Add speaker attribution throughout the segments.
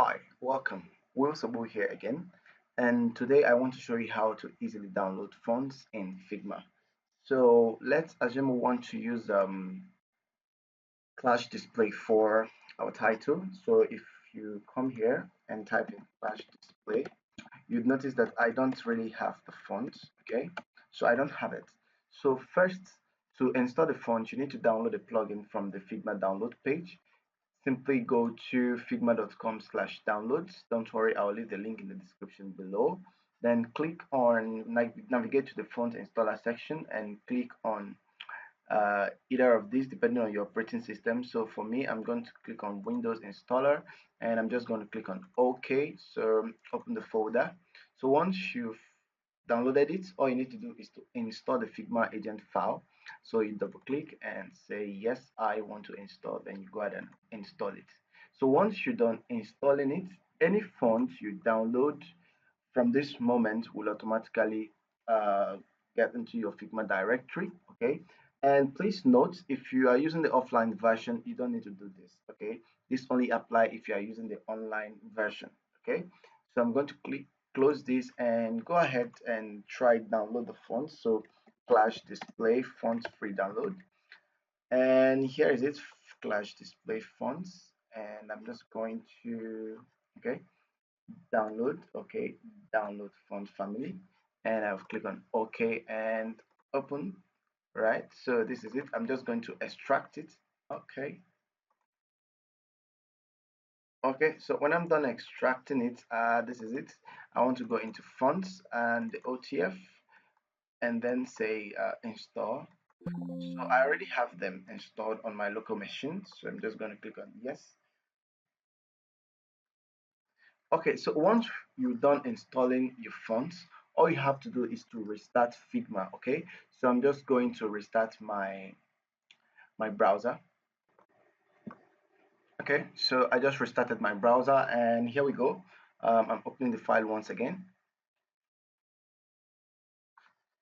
Speaker 1: Hi, welcome. Will Sobu here again, and today I want to show you how to easily download fonts in Figma. So let's assume we want to use Clash Display for our title. So if you come here and type in Clash Display, you'd notice that I don't really have the font. Okay, so I don't have it. So first, to install the font, you need to download a plugin from the Figma download page. Simply go to figma.com/downloads. Don't worry, I'll leave the link in the description below. Then click on navigate to the font installer section and click on either of these depending on your operating system. So for me, I'm going to click on Windows installer and I'm just going to click on OK. So open the folder. So once you've downloaded it, all you need to do is to install the Figma agent file. So you double click and say yes, I want to install, then you go ahead and install it. So once you're done installing it, any font you download from this moment will automatically uh, get into your Figma directory. Okay, and please note, if you are using the offline version, you don't need to do this. Okay, this only apply if you are using the online version. Okay, so I'm going to click close this and go ahead and try download the font. So Clash Display font free download, and here is it, Clash Display fonts, and I'm just going to okay download. Okay, download font family, and I'll click on OK and open. Right, so this is it. I'm just going to extract it. Okay, so when I'm done extracting it, this is it. I want to go into fonts and the OTF and then say install. So I already have them installed on my local machine, so I'm just going to click on yes. Okay, so once you're done installing your fonts, all you have to do is to restart Figma. Okay, so I'm just going to restart my browser. Okay, so I just restarted my browser and here we go. I'm opening the file once again.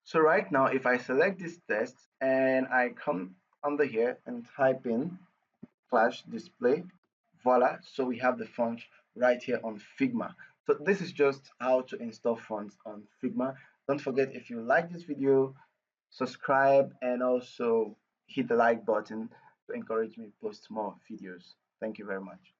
Speaker 1: So right now, if I select this test and I come under here and type in Flash Display, voila, so we have the font right here on Figma. So this is just how to install fonts on Figma. Don't forget, if you like this video, subscribe and also hit the like button to encourage me to post more videos. Thank you very much.